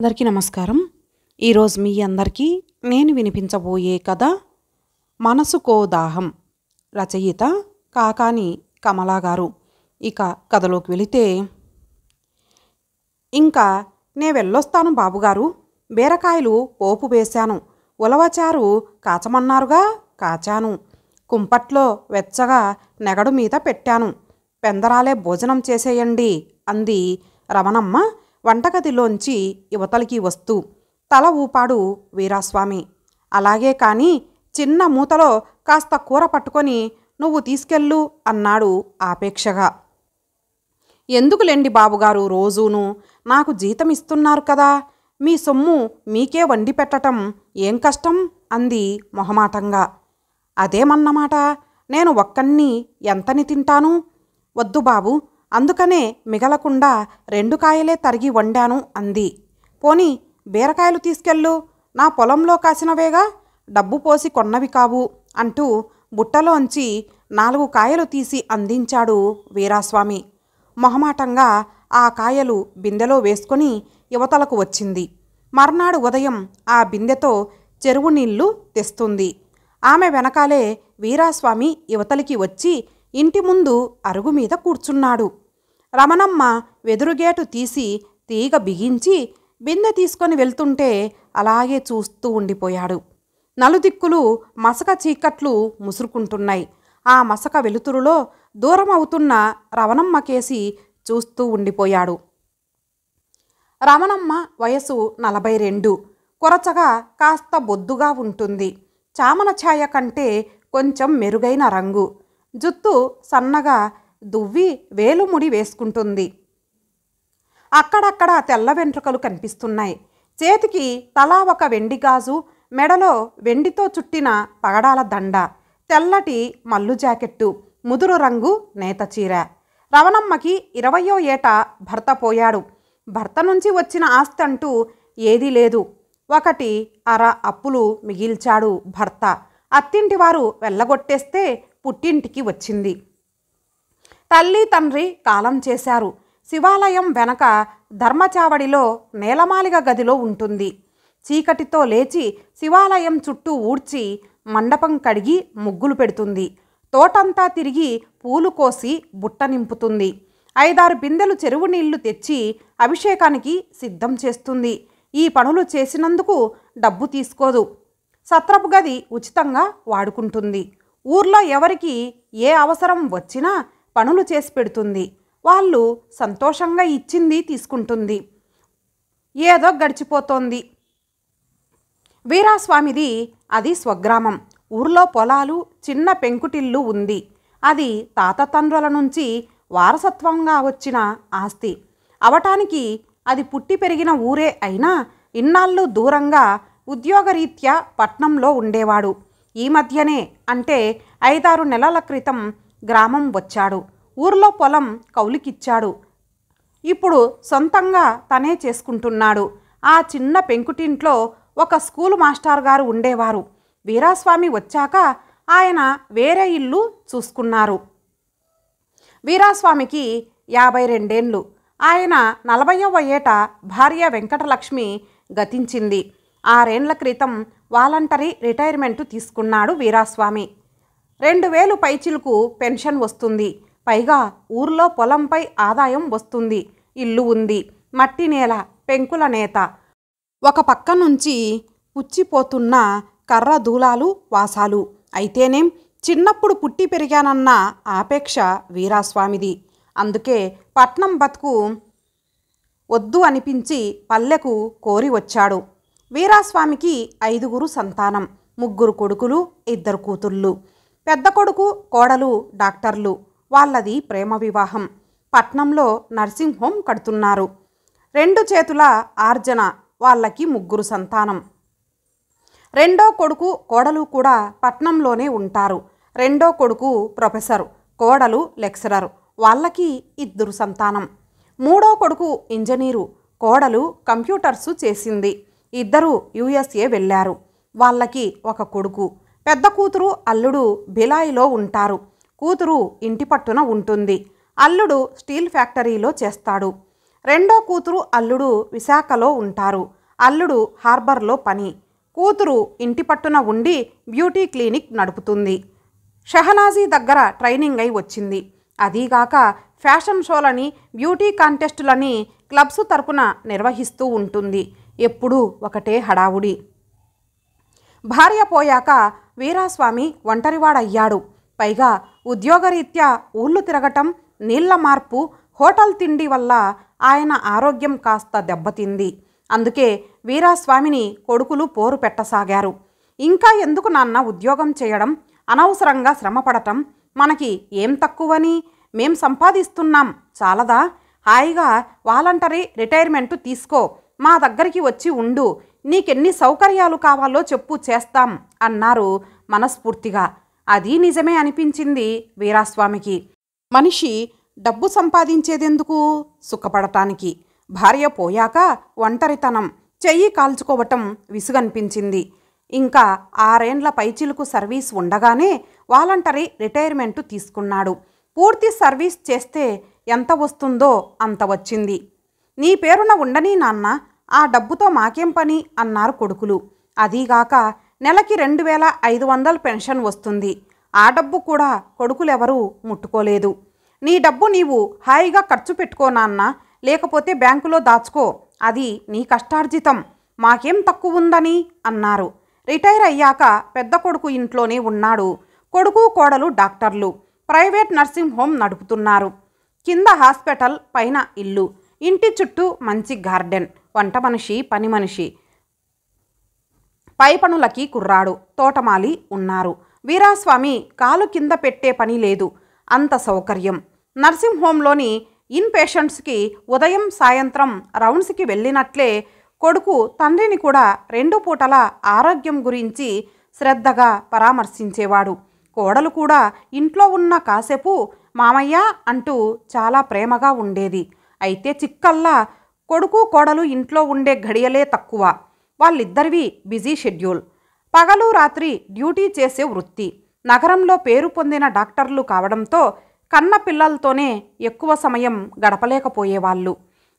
అందరికీ నమస్కారం. ఈరోజు మీ అందరికీ నేను వినిపించబోయే కథ మనసుకో దాహం. రచయిత కాకాని కమలా గారు. ఇక కథలోకి వెళితే, ఇంకా నే వెళ్ళొస్తాను బాబుగారు. బీరకాయలు పోపు వేశాను. ఉలవచారు కాచమన్నారుగా, కాచాను. కుంపట్లో వెచ్చగా నెగడు మీద పెట్టాను. పెందరాలే భోజనం చేసేయండి అంది రమణమ్మ వంటగదిలోంచి యువతలికి వస్తూ. తల ఊపాడు వీరాస్వామి. అలాగే కానీ చిన్న మూతలో కాస్త కూర పట్టుకొని నువ్వు తీసుకెళ్ళు అన్నాడు ఆపేక్షగా. ఎందుకులేండి బాబుగారు, రోజూను నాకు జీతం ఇస్తున్నారు కదా, మీ సొమ్ము మీకే వండి పెట్టటం ఏం కష్టం అంది మొహమాటంగా. అదేమన్నమాట, నేను ఒక్కన్ని ఎంతని తింటాను? వద్దు బాబు, అందుకనే మిగలకుండా 2 కాయలే తరిగి వండాను అంది. పోనీ బీరకాయలు తీసుకెళ్ళు, నా పొలంలో కాసినవేగా, డబ్బు పోసి కొన్నవి కావు అంటూ బుట్టలోంచి 4 కాయలు తీసి అందించాడు వీరాస్వామి. మొహమాటంగా ఆ కాయలు బిందెలో వేసుకొని యువతలకు వచ్చింది. మర్నాడు ఉదయం ఆ బిందెతో చెరువు నీళ్లు తెస్తుంది. ఆమె వెనకాలే వీరాస్వామి యువతలికి వచ్చి ఇంటి ముందు అరుగు మీద కూర్చున్నాడు. రమణమ్మ వెదురుగేటు తీసి తీగ బిగించి బిందె తీసుకొని వెళ్తుంటే అలాగే చూస్తూ ఉండిపోయాడు. నలుదిక్కులు మసక చీకట్లు ముసురుకుంటున్నాయి. ఆ మసక వెలుతురులో దూరం అవుతున్న రమణమ్మ కేసి చూస్తూ ఉండిపోయాడు. రమణమ్మ వయసు 42. కొరచగా కాస్త బొద్దుగా ఉంటుంది. చామన ఛాయ కంటే కొంచెం మెరుగైన రంగు. జుత్తు సన్నగా దువ్వి వేలుముడి వేసుకుంటుంది. అక్కడక్కడ తెల్ల వెంట్రుకలు కనిపిస్తున్నాయి. చేతికి తలా ఒక వెండి గాజు, మెడలో వెండితో చుట్టిన పగడాల దండ, తెల్లటి మల్లు జాకెట్టు, ముదురు రంగు నేత చీర. రమణమ్మకి 20వ ఏట భర్త పోయాడు. భర్త నుంచి వచ్చిన ఆస్తి అంటూ ఏదీ లేదు. 1 అర అప్పులు మిగిల్చాడు భర్త. అత్తింటి వారు వెళ్ళగొట్టేస్తే పుట్టింటికి వచ్చింది. తల్లి తండ్రి కాలం చేశారు. శివాలయం వెనక ధర్మచావడిలో నేలమాలిగ గదిలో ఉంటుంది. చీకటితో లేచి శివాలయం చుట్టూ ఊడ్చి మండపం కడిగి ముగ్గులు పెడుతుంది. తోటంతా తిరిగి పూలు కోసి బుట్ట నింపుతుంది. 5-6 బిందెలు చెరువు నీళ్లు తెచ్చి అభిషేకానికి సిద్ధం చేస్తుంది. ఈ పనులు చేసినందుకు డబ్బు తీసుకోదు. సత్రపు గది ఉచితంగా వాడుకుంటుంది. ఊర్లో ఎవరికి ఏ అవసరం వచ్చినా పనులు చేసి పెడుతుంది. వాళ్ళు సంతోషంగా ఇచ్చింది తీసుకుంటుంది. ఏదో గడిచిపోతోంది. వీరాస్వామిది అది స్వగ్రామం. ఊర్లో పొలాలు, చిన్న పెంకుటిల్లు ఉంది. అది తాతతండ్రుల నుంచి వారసత్వంగా వచ్చిన ఆస్తి అవటానికి అది పుట్టి పెరిగిన ఊరే అయినా ఇన్నాళ్ళు దూరంగా ఉద్యోగరీత్యా పట్నంలో ఉండేవాడు. ఈ మధ్యనే అంటే 5-6 నెలల క్రితం గ్రామం వచ్చాడు. ఊర్లో పొలం కౌలుకిచ్చాడు. ఇప్పుడు సొంతంగా తనే చేసుకుంటున్నాడు. ఆ చిన్న పెంకుటింట్లో ఒక స్కూలు మాస్టర్ గారు ఉండేవారు. వీరాస్వామి వచ్చాక ఆయన వేరే ఇల్లు చూసుకున్నారు. వీరాస్వామికి 52 ఏళ్ళు. ఆయన 40వ ఏట భార్య వెంకటలక్ష్మి గతించింది. 6 ఏళ్ల క్రితం వాలంటరీ రిటైర్మెంటు తీసుకున్నాడు వీరాస్వామి. 2000 పైచిలకు పెన్షన్ వస్తుంది. పైగా ఊర్లో పొలంపై ఆదాయం వస్తుంది. ఇల్లు ఉంది. మట్టి నేల, పెంకుల నేత. ఒక పక్క నుంచి పుచ్చిపోతున్న కర్ర దూలాలు వాసాలు. అయితేనేం చిన్నప్పుడు పుట్టి పెరిగానన్న ఆపేక్ష వీరాస్వామిది. అందుకే పట్నం బతుకు వద్దు అనిపించి పల్లెకు కోరి వచ్చాడు. వీరాస్వామికి 5గురు సంతానం. 3 కొడుకులు, 2 కూతుళ్ళు. పెద్ద కొడుకు, కోడలు డాక్టర్లు. వాళ్ళది ప్రేమ వివాహం. పట్నంలో నర్సింగ్ హోమ్ కడుతున్నారు. 2 చేతుల ఆర్జన. వాళ్ళకి 3 సంతానం. రెండో కొడుకు, కోడలు కూడా పట్నంలోనే ఉంటారు. రెండో కొడుకు ప్రొఫెసర్, కోడలు లెక్చరర్. వాళ్ళకి 2 సంతానం. మూడో కొడుకు ఇంజనీరు, కోడలు కంప్యూటర్సు చేసింది. 2 USA వెళ్ళారు. వాళ్ళకి 1 కొడుకు. పెద్ద కూతురు, అల్లుడు భిలాయిలో ఉంటారు. కూతురు ఇంటి పట్టున ఉంటుంది. అల్లుడు స్టీల్ ఫ్యాక్టరీలో చేస్తాడు. రెండో కూతురు అల్లుడు విశాఖలో ఉంటారు. అల్లుడు హార్బర్లో పని. కూతురు ఇంటి పట్టున ఉండి బ్యూటీ క్లినిక్ నడుపుతుంది. షహనాజీ దగ్గర ట్రైనింగ్ అయి వచ్చింది. అదీగాక ఫ్యాషన్ షోలని, బ్యూటీ కాంటెస్టులని క్లబ్స్ తరపున నిర్వహిస్తూ ఉంటుంది. ఎప్పుడూ ఒకటే హడావుడి. భార్య పోయాక వీరాస్వామి ఒంటరివాడయ్యాడు. పైగా ఉద్యోగరీత్యా ఊళ్ళు తిరగటం, నీళ్ల మార్పు, హోటల్ తిండి వల్ల ఆయన ఆరోగ్యం కాస్త దెబ్బతింది. అందుకే వీరాస్వామిని కొడుకులు పోరు పెట్టసాగారు. ఇంకా ఎందుకు నాన్న ఉద్యోగం చేయడం, అనవసరంగా శ్రమపడటం, మనకి ఏం తక్కువని, మేం సంపాదిస్తున్నాం చాలదా, హాయిగా వాలంటరీ రిటైర్మెంటు తీసుకో, మా దగ్గరికి వచ్చి ఉండు, నీకెన్ని సౌకర్యాలు కావాలో చెప్పు చేస్తాం అన్నారు మనస్ఫూర్తిగా. అది నిజమే అనిపించింది వీరాస్వామికి. మనిషి డబ్బు సంపాదించేదెందుకు? సుఖపడటానికి. భార్య పోయాక ఒంటరితనం, చెయ్యి కాల్చుకోవటం విసుగనిపించింది. ఇంకా 6 ఏండ్ల పైచిలుకు సర్వీస్ ఉండగానే వాలంటరీ రిటైర్మెంటు తీసుకున్నాడు. పూర్తి సర్వీస్ చేస్తే ఎంత వస్తుందో అంత వచ్చింది. నీ పేరున ఉండని నాన్న, ఆ డబ్బుతో మాకేం పని అన్నారు కొడుకులు. అదీగాక నెలకి 2500 పెన్షన్ వస్తుంది. ఆ డబ్బు కూడా కొడుకులెవరూ ముట్టుకోలేదు. నీ డబ్బు నీవు హాయిగా ఖర్చు పెట్టుకో నాన్న, లేకపోతే బ్యాంకులో దాచుకో, అది నీ కష్టార్జితం, మాకేం తక్కువ ఉందని అన్నారు. రిటైర్ అయ్యాక పెద్ద కొడుకు ఇంట్లోనే ఉన్నాడు. కొడుకు కోడలు డాక్టర్లు. ప్రైవేట్ నర్సింగ్ హోమ్ నడుపుతున్నారు. కింద హాస్పిటల్, పైన ఇల్లు. ఇంటి చుట్టూ మంచి గార్డెన్. వంట మనిషి, పని మనిషి, పై పనులకి కుర్రాడు, తోటమాలి ఉన్నారు. వీరాస్వామి కాలు కింద పెట్టే పని లేదు. అంత సౌకర్యం. నర్సింగ్ హోంలోని ఇన్ పేషెంట్స్కి ఉదయం సాయంత్రం రౌండ్స్కి వెళ్ళినట్లే కొడుకు తండ్రిని కూడా 2 పూటల ఆరోగ్యం గురించి శ్రద్ధగా పరామర్శించేవాడు. కోడలు కూడా ఇంట్లో ఉన్న కాసేపు మామయ్య అంటూ చాలా ప్రేమగా ఉండేది. అయితే చిక్కల్లా కొడుకు కోడలు ఇంట్లో ఉండే ఘడియలే తక్కువ. వాళ్ళిద్దరివి బిజీ షెడ్యూల్. పగలు రాత్రి డ్యూటీ చేసే వృత్తి. నగరంలో పేరు పొందిన డాక్టర్లు కావడంతో కన్న పిల్లలతోనే ఎక్కువ సమయం గడపలేకపోయేవాళ్ళు.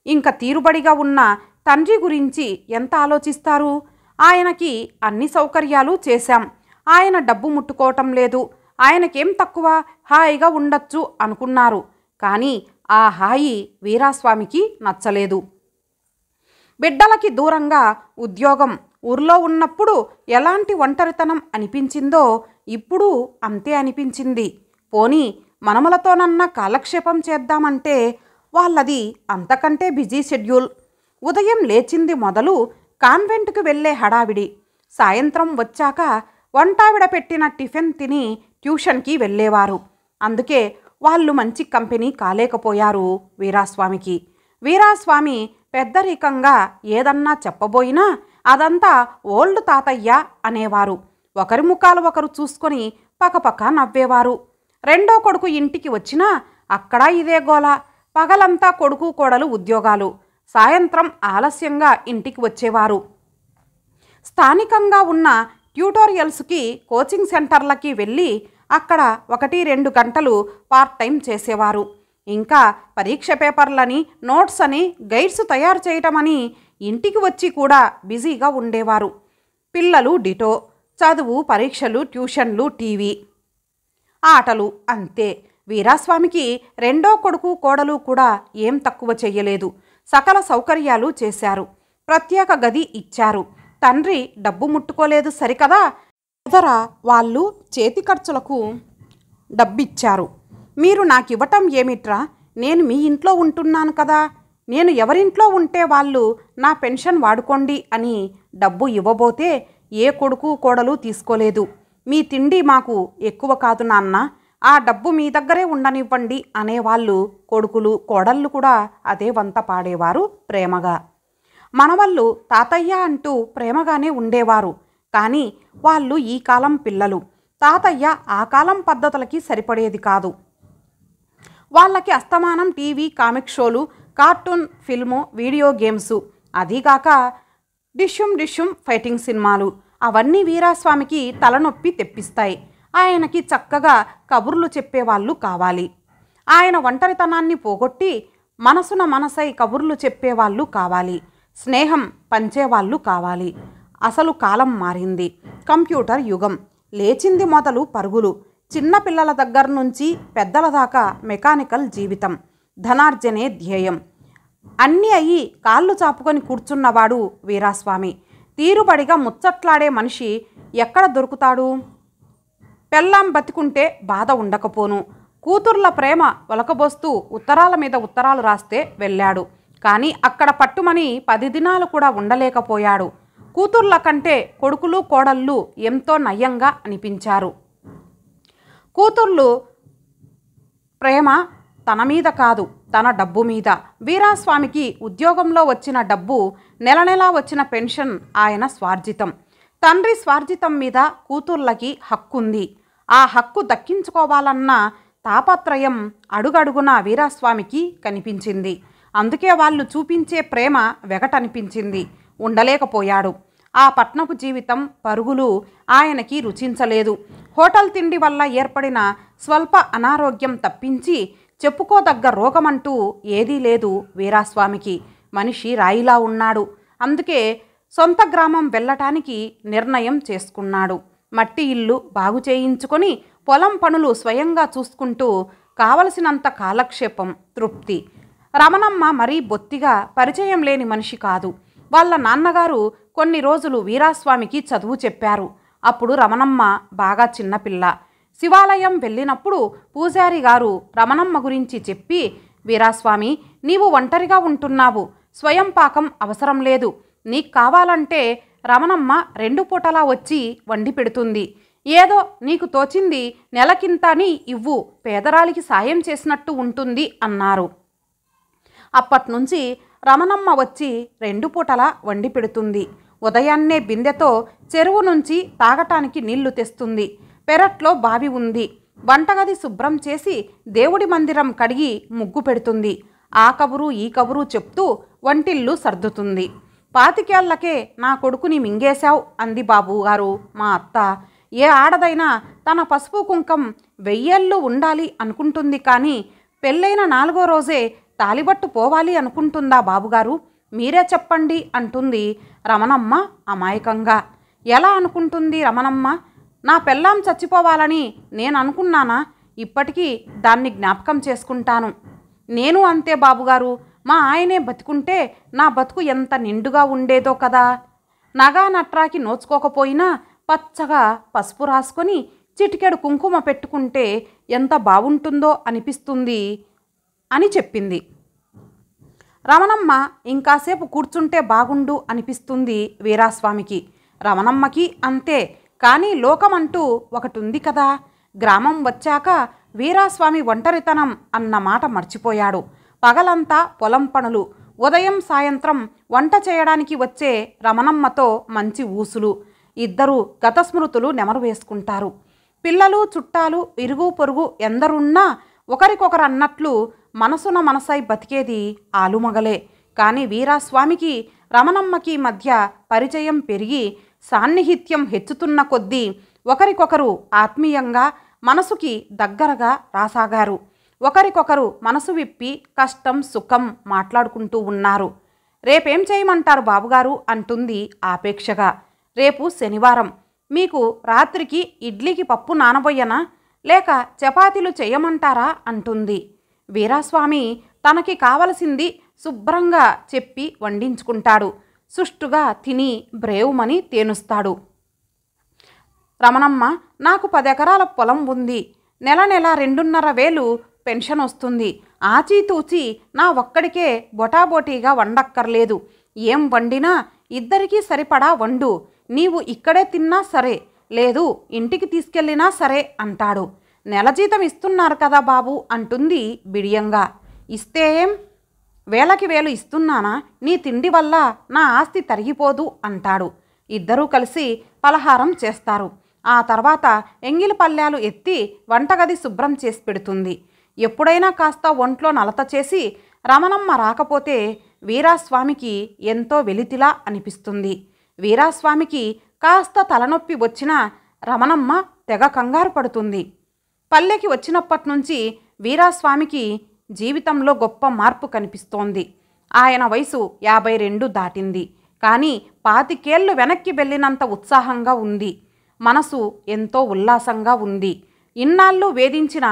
ఇంకా తీరుబడిగా ఉన్న తండ్రి గురించి ఎంత ఆలోచిస్తారు? ఆయనకి అన్ని సౌకర్యాలు చేశాం, ఆయన డబ్బు ముట్టుకోవటం లేదు, ఆయనకేం తక్కువ, హాయిగా ఉండొచ్చు అనుకున్నారు. కానీ ఆ హాయి వీరాస్వామికి నచ్చలేదు. బిడ్డలకి దూరంగా ఉద్యోగం, ఊర్లో ఉన్నప్పుడు ఎలాంటి ఒంటరితనం అనిపించిందో ఇప్పుడు అంతే అనిపించింది. పోనీ మనములతోనన్నా కాలక్షేపం చేద్దామంటే వాళ్ళది అంతకంటే బిజీ షెడ్యూల్. ఉదయం లేచింది మొదలు కాన్వెంట్కి వెళ్ళే హడావిడి. సాయంత్రం వచ్చాక వంటావిడ పెట్టిన టిఫిన్ తిని ట్యూషన్కి వెళ్ళేవారు. అందుకే వాళ్ళు మంచి కంపెనీ కాలేకపోయారు వీరాస్వామికి. వీరాస్వామి పెద్దరికంగా ఏదన్నా చెప్పబోయినా అదంతా ఓల్డ్ తాతయ్య అనేవారు. ఒకరి ముఖాలు ఒకరు చూసుకొని పకపక నవ్వేవారు. రెండో కొడుకు ఇంటికి వచ్చినా అక్కడ ఇదే గోల. పగలంతా కొడుకు కోడలు ఉద్యోగాలు. సాయంత్రం ఆలస్యంగా ఇంటికి వచ్చేవారు. స్థానికంగా ఉన్న ట్యూటోరియల్స్కి, కోచింగ్ సెంటర్లకి వెళ్ళి అక్కడ 1-2 గంటలు పార్ట్ టైం చేసేవారు. ఇంకా పరీక్ష పేపర్లని, నోట్స్ అని, గైడ్స్ తయారు చేయటమని ఇంటికి వచ్చి కూడా బిజీగా ఉండేవారు. పిల్లలు డిటో. చదువు, పరీక్షలు, ట్యూషన్లు, టీవీ, ఆటలు అంతే. వీరాస్వామికి రెండో కొడుకు కోడలు కూడా ఏం తక్కువ చెయ్యలేదు. సకల సౌకర్యాలు చేశారు. ప్రత్యేక గది ఇచ్చారు. తండ్రి డబ్బు ముట్టుకోలేదు సరికదా, ఎదర వాళ్ళు చేతి ఖర్చులకు డబ్బిచ్చారు. మీరు నాకివ్వటం ఏమిట్రా, నేను మీ ఇంట్లో ఉంటున్నాను కదా, నేను ఎవరింట్లో ఉంటే వాళ్ళు నా పెన్షన్ వాడుకోండి అని డబ్బు ఇవ్వబోతే ఏ కొడుకు కోడలు తీసుకోలేదు. మీ తిండి మాకు ఎక్కువ కాదు నాన్న, ఆ డబ్బు మీ దగ్గరే ఉండనివ్వండి అనేవాళ్ళు. కొడుకులు కోడళ్ళు కూడా అదే వంత పాడేవారు ప్రేమగా. మనవళ్ళు తాతయ్య అంటూ ప్రేమగానే ఉండేవారు. కానీ వాళ్ళు ఈ కాలం పిల్లలు. తాతయ్య ఆ కాలం పద్ధతులకి సరిపడేది కాదు. వాళ్ళకి అస్తమానం టీవీ, కామిక్ షోలు, కార్టూన్ ఫిల్ము, వీడియో గేమ్సు, అదీగాక డిష్యూమ్ ఫైటింగ్ సినిమాలు. అవన్నీ వీరాస్వామికి తలనొప్పి తెప్పిస్తాయి. ఆయనకి చక్కగా కబుర్లు చెప్పేవాళ్ళు కావాలి. ఆయన ఒంటరితనాన్ని పోగొట్టి మనసున మనసై కబుర్లు చెప్పేవాళ్ళు కావాలి, స్నేహం పంచేవాళ్ళు కావాలి. అసలు కాలం మారింది. కంప్యూటర్ యుగం. లేచింది మొదలు పరుగులు. చిన్న పిల్లల దగ్గర నుంచి పెద్దల దాకా మెకానికల్ జీవితం. ధనార్జనే ధ్యేయం. అన్నీ అయ్యి కాళ్ళు చాపుకొని కూర్చున్నవాడు వీరాస్వామి. తీరుబడిగా ముచ్చట్లాడే మనిషి ఎక్కడ దొరుకుతాడు? పెళ్ళాం బతికుంటే బాధ ఉండకపోను. కూతుర్ల ప్రేమ ఒలకబోస్తూ ఉత్తరాల మీద ఉత్తరాలు రాస్తే వెళ్ళాడు. కానీ అక్కడ పట్టుమని 10 దినాలు కూడా ఉండలేకపోయాడు. కూతుర్ల కంటే కొడుకులు కోడళ్ళు ఎంతో నయ్యంగా అనిపించారు. కూతుర్లు ప్రేమ తన మీద కాదు, తన డబ్బు మీద. వీరాస్వామికి ఉద్యోగంలో వచ్చిన డబ్బు, నెల నెలా వచ్చిన పెన్షన్ ఆయన స్వార్జితం. తండ్రి స్వార్జితం మీద కూతుర్లకి హక్కుంది. ఆ హక్కు దక్కించుకోవాలన్న తాపత్రయం అడుగడుగున వీరాస్వామికి కనిపించింది. అందుకే వాళ్ళు చూపించే ప్రేమ వెగటనిపించింది. ఉండలేకపోయాడు. ఆ పట్నపు జీవితం, పరుగులు ఆయనకి రుచించలేదు. హోటల్ తిండి వల్ల ఏర్పడిన స్వల్ప అనారోగ్యం తప్పించి చెప్పుకోదగ్గ రోగమంటూ ఏదీ లేదు వీరాస్వామికి. మనిషి రాయిలా ఉన్నాడు. అందుకే సొంత గ్రామం వెళ్ళటానికి నిర్ణయం చేసుకున్నాడు. మట్టి ఇల్లు బాగు చేయించుకొని పొలం పనులు స్వయంగా చూసుకుంటూ కావలసినంత కాలక్షేపం, తృప్తి. రమణమ్మ మరీ బొత్తిగా పరిచయం లేని మనిషి కాదు. వాళ్ళ నాన్నగారు కొన్ని రోజులు వీరాస్వామికి చదువు చెప్పారు. అప్పుడు రమణమ్మ బాగా చిన్నపిల్ల. శివాలయం వెళ్ళినప్పుడు పూజారి గారు రమణమ్మ గురించి చెప్పి, వీరాస్వామి, నీవు ఒంటరిగా ఉంటున్నావు, స్వయం పాకం అవసరం లేదు, నీకు కావాలంటే రమణమ్మ 2 పూటలా వచ్చి వండి పెడుతుంది. ఏదో నీకు తోచింది నెలకింతని ఇవ్వు, పేదరాలికి సాయం చేసినట్టు ఉంటుంది అన్నారు. అప్పట్నుంచి రమణమ్మ వచ్చి 2 పూటలా వండి పెడుతుంది. ఉదయాన్నే బిందెతో చెరువు నుంచి తాగటానికి నీళ్లు తెస్తుంది. పెరట్లో బావి ఉంది. వంటగది శుభ్రం చేసి దేవుడి మందిరం కడిగి ముగ్గు పెడుతుంది. ఆ కబురు ఈ కబురు చెప్తూ వంటిల్లు సర్దుతుంది. 25 ఏళ్లకే నా కొడుకుని మింగేశావు అంది బాబుగారు మా అత్త. ఏ ఆడదైనా తన పసుపు కుంకం 1000 ఏళ్ళు ఉండాలి అనుకుంటుంది, కానీ పెళ్ళైన 4వ రోజే తాలిబట్టు పోవాలి అనుకుంటుందా బాబుగారు? మీరే చెప్పండి అంటుంది రమణమ్మ అమాయకంగా. ఎలా అనుకుంటుంది రమణమ్మ? నా పెళ్ళాం చచ్చిపోవాలని నేను అనుకున్నానా? ఇప్పటికీ దాన్ని జ్ఞాపకం చేసుకుంటాను. నేను అంతే బాబుగారు. మా ఆయనే బతికుంటే నా బతుకు ఎంత నిండుగా ఉండేదో కదా. నగా నట్రాకి నోచుకోకపోయినా పచ్చగా పసుపు రాసుకొని చిటికెడు కుంకుమ పెట్టుకుంటే ఎంత బాగుంటుందో అనిపిస్తుంది అని చెప్పింది. రమణమ్మ ఇంకాసేపు కూర్చుంటే బాగుండు అనిపిస్తుంది వీరాస్వామికి. రమణమ్మకి అంతే. కానీ లోకమంటూ ఒకటి ఉంది కదా. గ్రామం వచ్చాక వీరాస్వామి ఒంటరితనం అన్న మాట మర్చిపోయాడు. పగలంతా పొలం పనులు, ఉదయం సాయంత్రం వంట చేయడానికి వచ్చే రమణమ్మతో మంచి ఊసులు. ఇద్దరు గత స్మృతులు నెమరు వేసుకుంటారు. పిల్లలు, చుట్టాలు, ఇరుగు పొరుగు ఎందరున్నా ఒకరికొకరు అన్నట్లు మనసున మనసై బతికేది ఆలుమగలే. కానీ వీరాస్వామికి రమణమ్మకి మధ్య పరిచయం పెరిగి సాన్నిహిత్యం హెచ్చుతున్న కొద్దీ ఒకరికొకరు ఆత్మీయంగా మనసుకి దగ్గరగా రాసాగారు. ఒకరికొకరు మనసు విప్పి కష్టం సుఖం మాట్లాడుకుంటూ ఉన్నారు. రేపేం చేయమంటారు బాబుగారు అంటుంది ఆపేక్షగా. రేపు శనివారం. మీకు రాత్రికి ఇడ్లీకి పప్పు నానబోయనా, లేక చపాతీలు చేయమంటారా అంటుంది. వీరాస్వామి తనకి కావలసింది శుభ్రంగా చెప్పి వండించుకుంటాడు. సుష్టుగా తిని బ్రేవుమని తేనుస్తాడు. రమణమ్మ, నాకు 10 ఎకరాల పొలం ఉంది. నెల నెల 2,500 పెన్షన్ వస్తుంది. ఆచీతూచి నా ఒక్కడికే బొటాబోటీగా వండక్కర్లేదు. ఏం వండినా ఇద్దరికీ సరిపడా వండు. నీవు ఇక్కడే తిన్నా సరే, లేదు ఇంటికి తీసుకెళ్ళినా సరే అంటాడు. నెల జీతం ఇస్తున్నారు కదా బాబు అంటుంది బిడియంగా. ఇస్తే ఏం, 1000కి 1000 ఇస్తున్నానా? నీ తిండి వల్ల నా ఆస్తి తరిగిపోదు అంటాడు. ఇద్దరూ కలిసి పలహారం చేస్తారు. ఆ తర్వాత ఎంగిలి పళ్ళాలు ఎత్తి వంటగది శుభ్రం చేసి పెడుతుంది. ఎప్పుడైనా కాస్త ఒంట్లో నలత చేసి రమణమ్మ రాకపోతే వీరాస్వామికి ఎంతో వెలితిలా అనిపిస్తుంది. వీరాస్వామికి కాస్త తలనొప్పి వచ్చినా రమణమ్మ తెగ కంగారు పడుతుంది. పల్లెకి వచ్చినప్పటి నుంచి వీరాస్వామికి జీవితంలో గొప్ప మార్పు కనిపిస్తోంది. ఆయన వయసు 52 దాటింది. కానీ 25 వెనక్కి వెళ్ళినంత ఉత్సాహంగా ఉంది. మనసు ఎంతో ఉల్లాసంగా ఉంది. ఇన్నాళ్ళు వేధించిన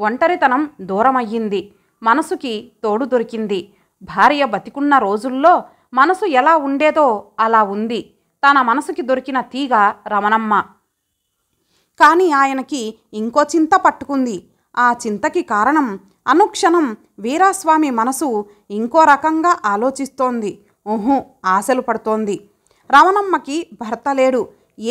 ఒంటరితనం దూరమయ్యింది. మనసుకి తోడు దొరికింది. భార్య బతికున్న రోజుల్లో మనసు ఎలా ఉండేదో అలా ఉంది తన మనసుకి దొరికిన తీగ రమణమ్మ. కానీ ఆయనకి ఇంకో చింత పట్టుకుంది. ఆ చింతకి కారణం అనుక్షణం వీరాస్వామి మనసు ఇంకో రకంగా ఆలోచిస్తోంది. ఆశలు పడుతోంది. రమణమ్మకి భర్త లేడు.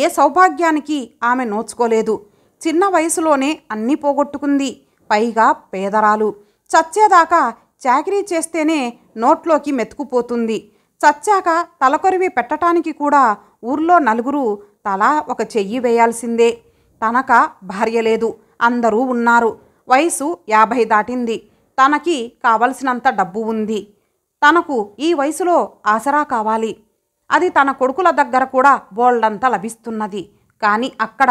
ఏ సౌభాగ్యానికి ఆమె నోచుకోలేదు. చిన్న వయసులోనే అన్నీ పోగొట్టుకుంది. పైగా పేదరాలు. చచ్చేదాకా చాకిరీ చేస్తేనే నోట్లోకి మెతుకుపోతుంది. చచ్చాక తలకొరివి పెట్టడానికి కూడా ఊర్లో నలుగురు తలా ఒక చెయ్యి వేయాల్సిందే. తనక భార్య లేదు. అందరూ ఉన్నారు. వయసు 50 దాటింది. తనకి కావలసినంత డబ్బు ఉంది. తనకు ఈ వయసులో ఆసరా కావాలి. అది తన కొడుకుల దగ్గర కూడా బోల్డంత లభిస్తున్నది. కానీ అక్కడ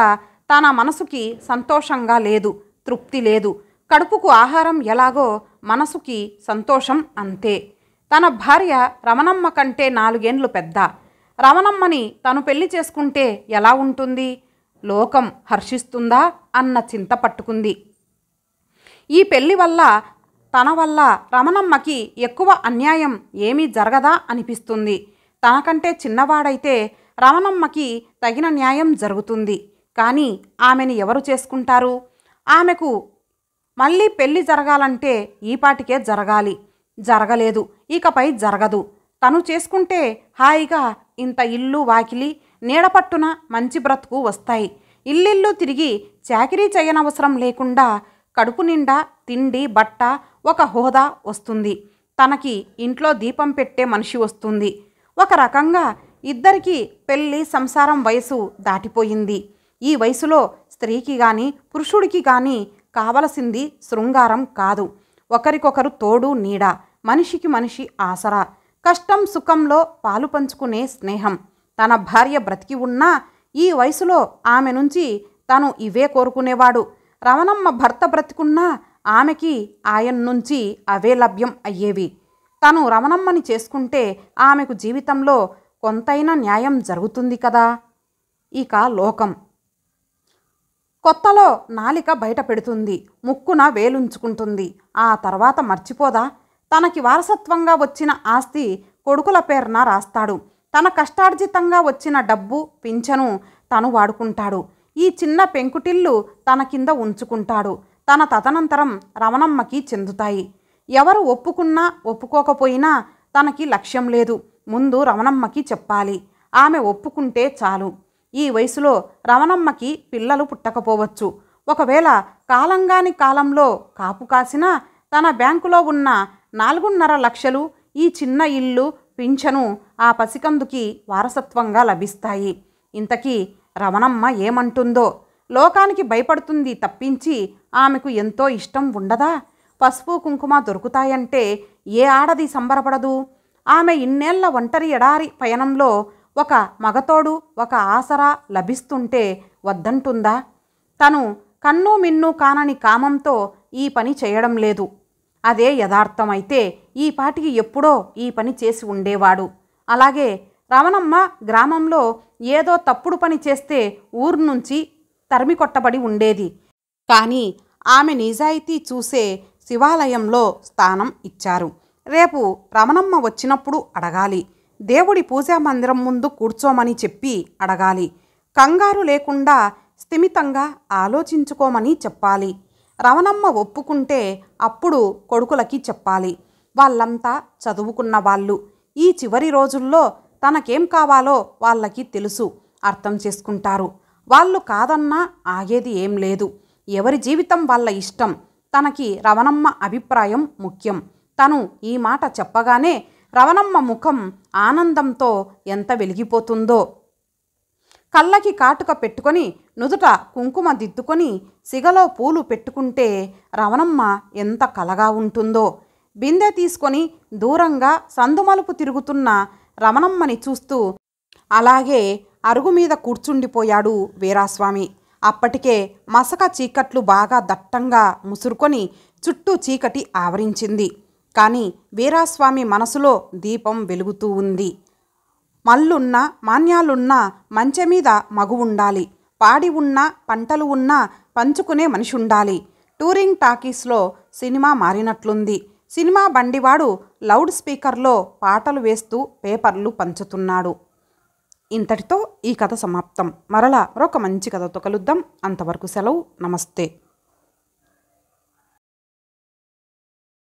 తన మనసుకి సంతోషంగా లేదు. తృప్తి లేదు. కడుపుకు ఆహారం ఎలాగో మనసుకి సంతోషం అంతే. తన భార్య రమణమ్మ కంటే 4 ఏండ్లు పెద్ద. రమణమ్మని తను పెళ్లి చేసుకుంటే ఎలా ఉంటుంది? లోకం హర్షిస్తుందా అన్న చింత పట్టుకుంది. ఈ పెళ్లి వల్ల తన వల్ల రమణమ్మకి ఎక్కువ అన్యాయం ఏమీ జరగదా అనిపిస్తుంది. తనకంటే చిన్నవాడైతే రమణమ్మకి తగిన న్యాయం జరుగుతుంది. కానీ ఆమెని ఎవరు చేసుకుంటారు? ఆమెకు మళ్ళీ పెళ్లి జరగాలంటే ఈపాటికే జరగాలి. జరగలేదు. ఇకపై జరగదు. తను చేసుకుంటే హాయిగా ఇంత ఇల్లు వాకిలి నీడపట్టున మంచి బ్రతుకు వస్తాయి. ఇల్లిల్లు తిరిగి చాకిరీ చేయనవసరం లేకుండా కడుపు నిండా తిండి బట్ట ఒక హోదా వస్తుంది. తనకి ఇంట్లో దీపం పెట్టే మనిషి వస్తుంది. ఒక రకంగా ఇద్దరికీ పెళ్ళి సంసారం వయసు దాటిపోయింది. ఈ వయసులో స్త్రీకి కానీ పురుషుడికి కానీ కావలసింది శృంగారం కాదు. ఒకరికొకరు తోడు నీడ, మనిషికి మనిషి ఆసరా, కష్టం సుఖంలో పాలు పంచుకునే స్నేహం. తన భార్య బ్రతికి ఉన్నా ఈ వయసులో ఆమె నుంచి తను ఇవే కోరుకునేవాడు. రమణమ్మ భర్త బ్రతికున్నా ఆమెకి ఆయన నుంచి అవే లభ్యం అయ్యేవి. తను రమణమ్మని చేసుకుంటే ఆమెకు జీవితంలో కొంతైనా న్యాయం జరుగుతుంది కదా. ఇక లోకం కొత్తలో నాలిక బయట పెడుతుంది. ముక్కున వేలుంచుకుంటుంది. ఆ తర్వాత మర్చిపోదా? తనకి వారసత్వంగా వచ్చిన ఆస్తి కొడుకుల పేరున రాస్తాడు. తన కష్టార్జితంగా వచ్చిన డబ్బు పింఛను తను వాడుకుంటాడు. ఈ చిన్న పెంకుటిల్లు తన కింద ఉంచుకుంటాడు. తన తదనంతరం రమణమ్మకి చెందుతాయి. ఎవరు ఒప్పుకున్నా ఒప్పుకోకపోయినా తనకి లక్ష్యం లేదు. ముందు రమణమ్మకి చెప్పాలి. ఆమె ఒప్పుకుంటే చాలు. ఈ వయసులో రమణమ్మకి పిల్లలు పుట్టకపోవచ్చు. ఒకవేళ కాలంగాని కాలంలో కాపు కాసినా తన బ్యాంకులో ఉన్న 4.5 లక్షలు ఈ చిన్న ఇల్లు పింఛను ఆ పసికందుకి వారసత్వంగా లభిస్తాయి. ఇంతకీ రమణమ్మ ఏమంటుందో? లోకానికి భయపడుతుంది తప్పించి ఆమెకు ఎంతో ఇష్టం ఉండదా? పసుపు కుంకుమ దొరుకుతాయంటే ఏ ఆడది సంబరపడదు? ఆమె ఇన్నేళ్ల ఒంటరి ఎడారి పయనంలో ఒక మగతోడు ఒక ఆసరా లభిస్తుంటే వద్దంటుందా? తను కన్ను మిన్ను కానని కామంతో ఈ పని చేయడం లేదు. అదే యథార్థమైతే ఈ పాటికి ఎప్పుడో ఈ పని చేసి ఉండేవాడు. అలాగే రమణమ్మ గ్రామంలో ఏదో తప్పుడు పని చేస్తే ఊరు నుంచి తరిమి కొట్టబడి ఉండేది. కానీ ఆమె నిజాయితీ చూసే శివాలయంలో స్థానం ఇచ్చారు. రేపు రమణమ్మ వచ్చినప్పుడు అడగాలి. దేవుడి పూజా మందిరం ముందు కూర్చోమని చెప్పి అడగాలి. కంగారు లేకుండా స్థిమితంగా ఆలోచించుకోమని చెప్పాలి. రమణమ్మ ఒప్పుకుంటే అప్పుడు కొడుకులకి చెప్పాలి. వాళ్ళంతా చదువుకున్న వాళ్ళు. ఈ చివరి రోజుల్లో తనకేం కావాలో వాళ్ళకి తెలుసు, అర్థం చేసుకుంటారు. వాళ్ళు కాదన్నా ఆగేది ఏం లేదు. ఎవరి జీవితం వాళ్ళ ఇష్టం. తనకి రమణమ్మ అభిప్రాయం ముఖ్యం. తను ఈ మాట చెప్పగానే రమణమ్మ ముఖం ఆనందంతో ఎంత వెలిగిపోతుందో. కళ్ళకి కాటుక పెట్టుకొని నుదుట కుంకుమ దిద్దుకొని సిగలో పూలు పెట్టుకుంటే రమణమ్మ ఎంత కలగా ఉంటుందో. బిందె తీసుకొని దూరంగా సందుమలుపు తిరుగుతున్న రమణమ్మని చూస్తూ అలాగే అరుగు మీద కూర్చుండిపోయాడు వీరాస్వామి. అప్పటికే మసక చీకట్లు బాగా దట్టంగా ముసురుకొని చుట్టూ చీకటి ఆవరించింది. కానీ వీరాస్వామి మనసులో దీపం వెలుగుతూ ఉంది. మల్లున్నా మాన్యాలున్నా మంచె మీద మగువుండాలి, పాడి ఉన్నా పంటలు ఉన్నా పంచుకునే మనిషి ఉండాలి. టూరింగ్ టాకీస్లో సినిమా మారినట్లుంది. సినిమా బండివాడు లౌడ్ స్పీకర్లో పాటలు వేస్తూ పేపర్లు పంచుతున్నాడు. ఇంతటితో ఈ కథ సమాప్తం. మరలా మరొక మంచి కథతో కలుద్దాం. అంతవరకు సెలవు. నమస్తే.